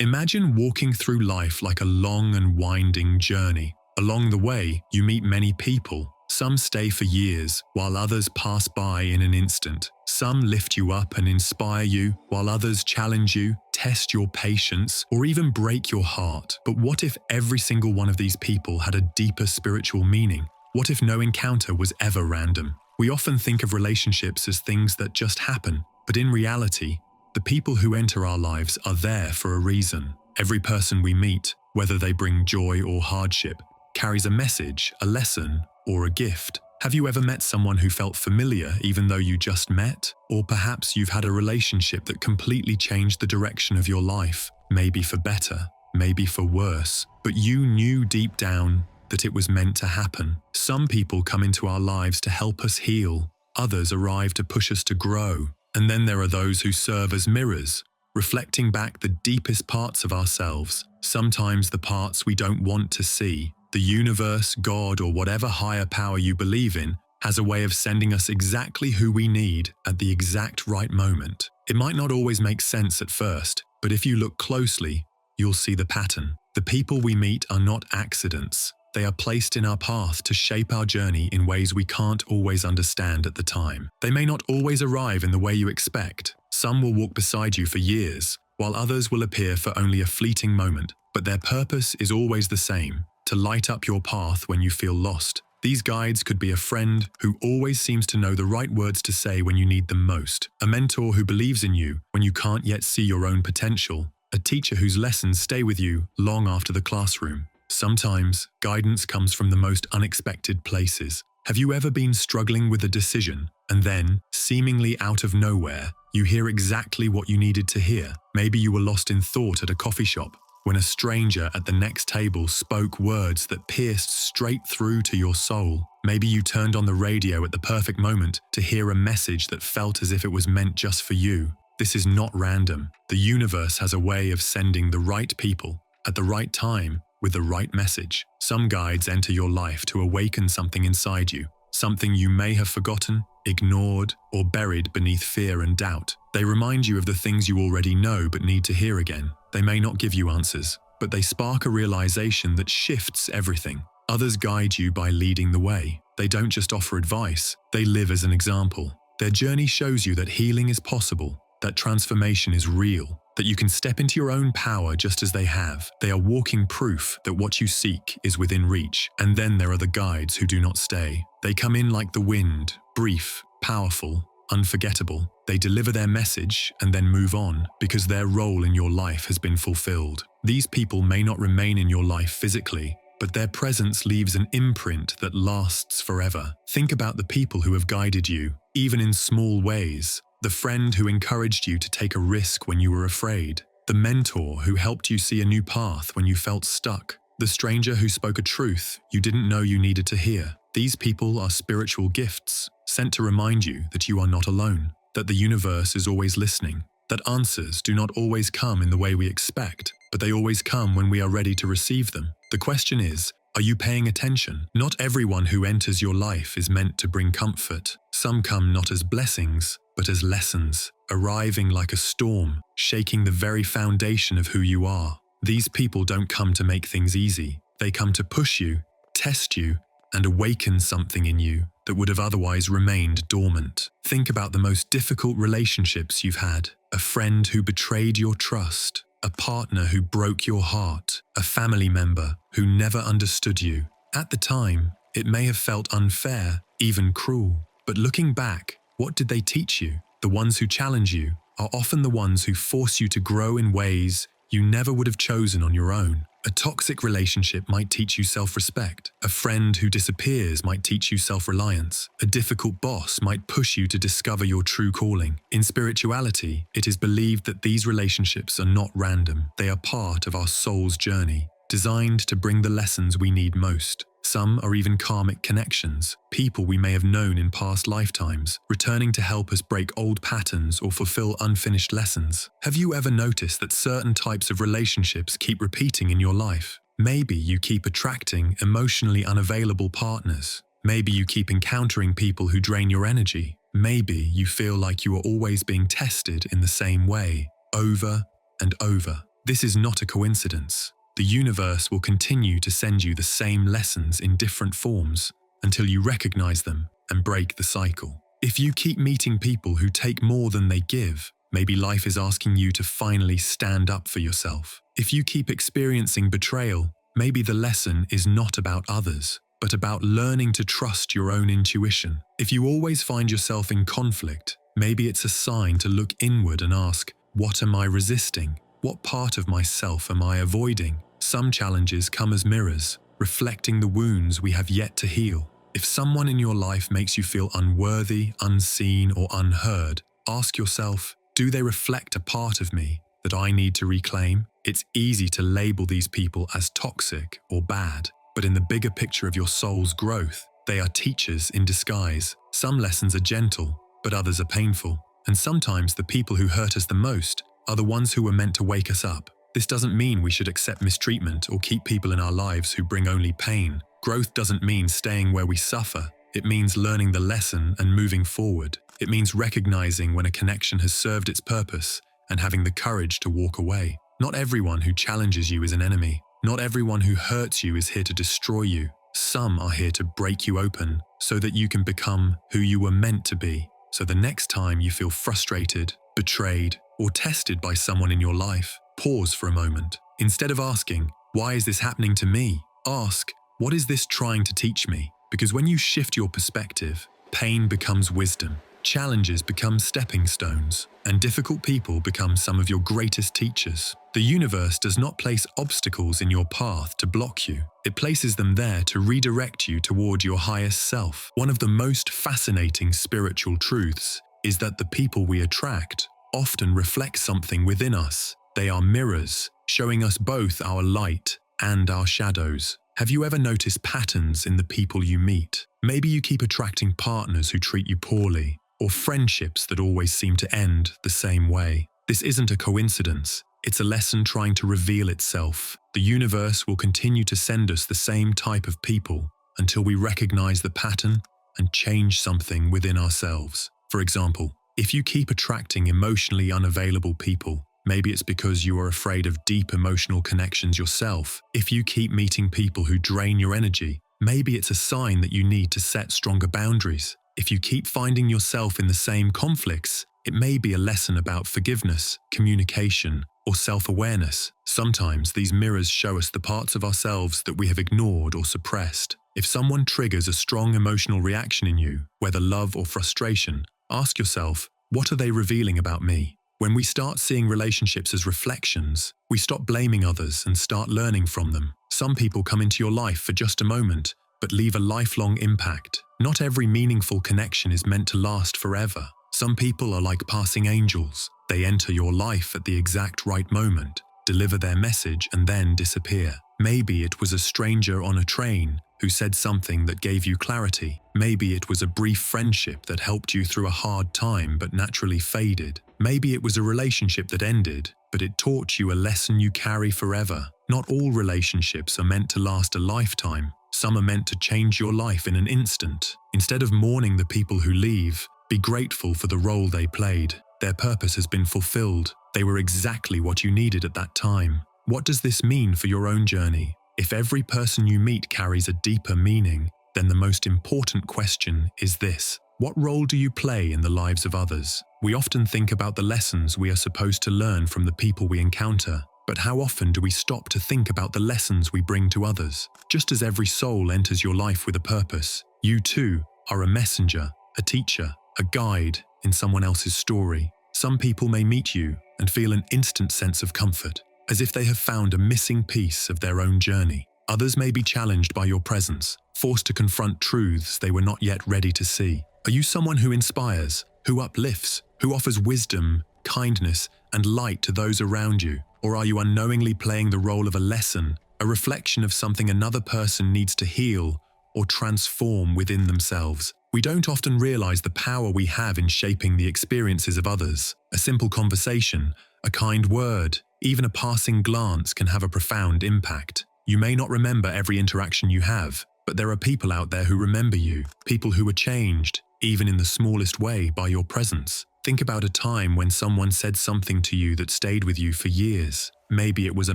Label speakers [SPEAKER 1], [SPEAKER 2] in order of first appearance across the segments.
[SPEAKER 1] Imagine walking through life like a long and winding journey. Along the way, you meet many people. Some stay for years, while others pass by in an instant. Some lift you up and inspire you, while others challenge you, test your patience, or even break your heart. But what if every single one of these people had a deeper spiritual meaning? What if no encounter was ever random? We often think of relationships as things that just happen, but in reality, the people who enter our lives are there for a reason. Every person we meet, whether they bring joy or hardship, carries a message, a lesson, or a gift. Have you ever met someone who felt familiar even though you just met? Or perhaps you've had a relationship that completely changed the direction of your life, maybe for better, maybe for worse, but you knew deep down that it was meant to happen. Some people come into our lives to help us heal, others arrive to push us to grow, and then there are those who serve as mirrors, reflecting back the deepest parts of ourselves, sometimes the parts we don't want to see. The universe, God, or whatever higher power you believe in has a way of sending us exactly who we need at the exact right moment. It might not always make sense at first, but if you look closely, you'll see the pattern. The people we meet are not accidents. They are placed in our path to shape our journey in ways we can't always understand at the time. They may not always arrive in the way you expect. Some will walk beside you for years, while others will appear for only a fleeting moment, but their purpose is always the same: to light up your path when you feel lost. These guides could be a friend who always seems to know the right words to say when you need them most, a mentor who believes in you when you can't yet see your own potential, a teacher whose lessons stay with you long after the classroom. Sometimes, guidance comes from the most unexpected places. Have you ever been struggling with a decision, and then, seemingly out of nowhere, you hear exactly what you needed to hear? Maybe you were lost in thought at a coffee shop, when a stranger at the next table spoke words that pierced straight through to your soul. Maybe you turned on the radio at the perfect moment to hear a message that felt as if it was meant just for you. This is not random. The universe has a way of sending the right people at the right time with the right message. Some guides enter your life to awaken something inside you, something you may have forgotten, ignored, or buried beneath fear and doubt. They remind you of the things you already know but need to hear again. They may not give you answers, but they spark a realization that shifts everything. Others guide you by leading the way. They don't just offer advice, they live as an example. Their journey shows you that healing is possible, that transformation is real, that you can step into your own power just as they have. They are walking proof that what you seek is within reach. And then there are the guides who do not stay. They come in like the wind, brief, powerful, unforgettable. They deliver their message and then move on because their role in your life has been fulfilled. These people may not remain in your life physically, but their presence leaves an imprint that lasts forever. Think about the people who have guided you, even in small ways. The friend who encouraged you to take a risk when you were afraid. The mentor who helped you see a new path when you felt stuck. The stranger who spoke a truth you didn't know you needed to hear. These people are spiritual gifts, sent to remind you that you are not alone, that the universe is always listening, that answers do not always come in the way we expect, but they always come when we are ready to receive them. The question is, are you paying attention? Not everyone who enters your life is meant to bring comfort. Some come not as blessings, but as lessons, arriving like a storm, shaking the very foundation of who you are. These people don't come to make things easy. They come to push you, test you, and awaken something in you that would have otherwise remained dormant. Think about the most difficult relationships you've had. A friend who betrayed your trust, a partner who broke your heart, a family member who never understood you. At the time, it may have felt unfair, even cruel. But looking back, what did they teach you? The ones who challenge you are often the ones who force you to grow in ways you never would have chosen on your own. A toxic relationship might teach you self-respect. A friend who disappears might teach you self-reliance. A difficult boss might push you to discover your true calling. In spirituality, it is believed that these relationships are not random. They are part of our soul's journey, designed to bring the lessons we need most. Some are even karmic connections, people we may have known in past lifetimes, returning to help us break old patterns or fulfill unfinished lessons. Have you ever noticed that certain types of relationships keep repeating in your life? Maybe you keep attracting emotionally unavailable partners. Maybe you keep encountering people who drain your energy. Maybe you feel like you are always being tested in the same way, over and over. This is not a coincidence. The universe will continue to send you the same lessons in different forms until you recognize them and break the cycle. If you keep meeting people who take more than they give, maybe life is asking you to finally stand up for yourself. If you keep experiencing betrayal, maybe the lesson is not about others, but about learning to trust your own intuition. If you always find yourself in conflict, maybe it's a sign to look inward and ask, what am I resisting? What part of myself am I avoiding? Some challenges come as mirrors, reflecting the wounds we have yet to heal. If someone in your life makes you feel unworthy, unseen, or unheard, ask yourself, do they reflect a part of me that I need to reclaim? It's easy to label these people as toxic or bad, but in the bigger picture of your soul's growth, they are teachers in disguise. Some lessons are gentle, but others are painful. And sometimes the people who hurt us the most are the ones who were meant to wake us up. This doesn't mean we should accept mistreatment or keep people in our lives who bring only pain. Growth doesn't mean staying where we suffer. It means learning the lesson and moving forward. It means recognizing when a connection has served its purpose and having the courage to walk away. Not everyone who challenges you is an enemy. Not everyone who hurts you is here to destroy you. Some are here to break you open so that you can become who you were meant to be. So the next time you feel frustrated, betrayed, or tested by someone in your life, pause for a moment. Instead of asking, why is this happening to me? Ask, what is this trying to teach me? Because when you shift your perspective, pain becomes wisdom, challenges become stepping stones, and difficult people become some of your greatest teachers. The universe does not place obstacles in your path to block you. It places them there to redirect you toward your highest self. One of the most fascinating spiritual truths is that the people we attract often reflect something within us. They are mirrors, showing us both our light and our shadows. Have you ever noticed patterns in the people you meet? Maybe you keep attracting partners who treat you poorly, or friendships that always seem to end the same way. This isn't a coincidence. It's a lesson trying to reveal itself. The universe will continue to send us the same type of people until we recognize the pattern and change something within ourselves. For example, if you keep attracting emotionally unavailable people, maybe it's because you are afraid of deep emotional connections yourself. If you keep meeting people who drain your energy, maybe it's a sign that you need to set stronger boundaries. If you keep finding yourself in the same conflicts, it may be a lesson about forgiveness, communication, or self-awareness. Sometimes these mirrors show us the parts of ourselves that we have ignored or suppressed. If someone triggers a strong emotional reaction in you, whether love or frustration, ask yourself, what are they revealing about me? When we start seeing relationships as reflections, we stop blaming others and start learning from them. Some people come into your life for just a moment, but leave a lifelong impact. Not every meaningful connection is meant to last forever. Some people are like passing angels. They enter your life at the exact right moment, deliver their message, and then disappear. Maybe it was a stranger on a train who said something that gave you clarity. Maybe it was a brief friendship that helped you through a hard time but naturally faded. Maybe it was a relationship that ended, but it taught you a lesson you carry forever. Not all relationships are meant to last a lifetime. Some are meant to change your life in an instant. Instead of mourning the people who leave, be grateful for the role they played. Their purpose has been fulfilled. They were exactly what you needed at that time. What does this mean for your own journey? If every person you meet carries a deeper meaning, then the most important question is this: what role do you play in the lives of others? We often think about the lessons we are supposed to learn from the people we encounter, but how often do we stop to think about the lessons we bring to others? Just as every soul enters your life with a purpose, you too are a messenger, a teacher, a guide in someone else's story. Some people may meet you and feel an instant sense of comfort, as if they have found a missing piece of their own journey. Others may be challenged by your presence, forced to confront truths they were not yet ready to see. Are you someone who inspires, who uplifts, who offers wisdom, kindness, and light to those around you? Or are you unknowingly playing the role of a lesson, a reflection of something another person needs to heal or transform within themselves? We don't often realize the power we have in shaping the experiences of others. A simple conversation, a kind word, even a passing glance can have a profound impact. You may not remember every interaction you have, but there are people out there who remember you, people who were changed, even in the smallest way, by your presence. Think about a time when someone said something to you that stayed with you for years. Maybe it was a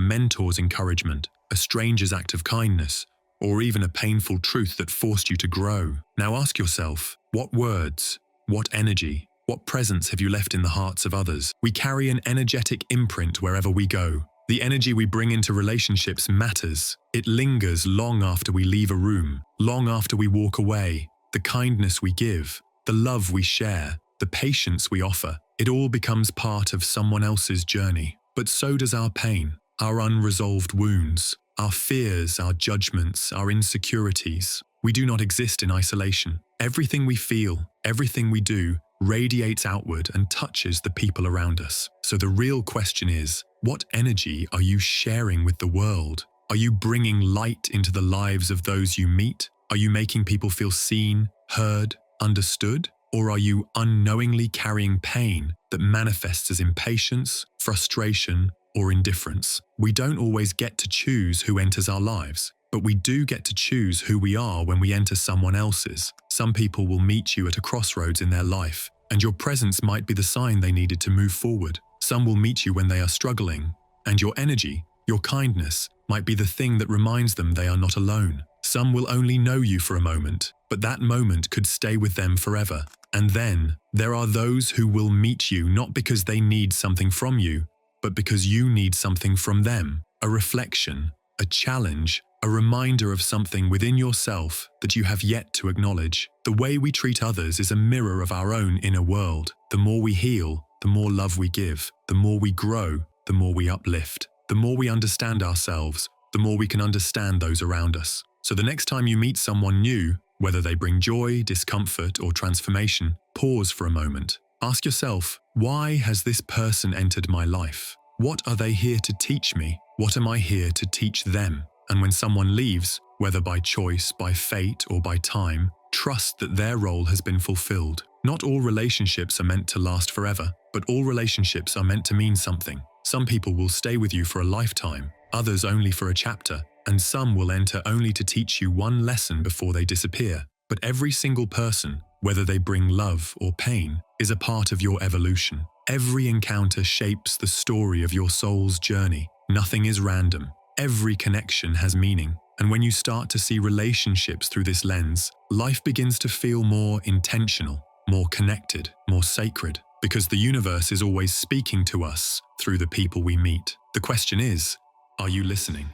[SPEAKER 1] mentor's encouragement, a stranger's act of kindness, or even a painful truth that forced you to grow. Now ask yourself, what words, what energy, what presence have you left in the hearts of others? We carry an energetic imprint wherever we go. The energy we bring into relationships matters. It lingers long after we leave a room, long after we walk away. The kindness we give, the love we share, the patience we offer, it all becomes part of someone else's journey. But so does our pain, our unresolved wounds, our fears, our judgments, our insecurities. We do not exist in isolation. Everything we feel, everything we do, radiates outward and touches the people around us. So the real question is, what energy are you sharing with the world? Are you bringing light into the lives of those you meet? Are you making people feel seen, heard, understood? Or are you unknowingly carrying pain that manifests as impatience, frustration, or indifference? We don't always get to choose who enters our lives, but we do get to choose who we are when we enter someone else's. Some people will meet you at a crossroads in their life, and your presence might be the sign they needed to move forward. Some will meet you when they are struggling, and your energy, your kindness, might be the thing that reminds them they are not alone. Some will only know you for a moment, but that moment could stay with them forever. And then, there are those who will meet you not because they need something from you, but because you need something from them. A reflection, a challenge, a reminder of something within yourself that you have yet to acknowledge. The way we treat others is a mirror of our own inner world. The more we heal, the more love we give. The more we grow, the more we uplift. The more we understand ourselves, the more we can understand those around us. So the next time you meet someone new, whether they bring joy, discomfort, or transformation, pause for a moment. Ask yourself, why has this person entered my life? What are they here to teach me? What am I here to teach them? And when someone leaves, whether by choice, by fate, or by time, trust that their role has been fulfilled. Not all relationships are meant to last forever, but all relationships are meant to mean something. Some people will stay with you for a lifetime, others only for a chapter, and some will enter only to teach you one lesson before they disappear. But every single person, whether they bring love or pain, is a part of your evolution. Every encounter shapes the story of your soul's journey. Nothing is random. Every connection has meaning. And when you start to see relationships through this lens, life begins to feel more intentional, more connected, more sacred, because the universe is always speaking to us through the people we meet. The question is, are you listening?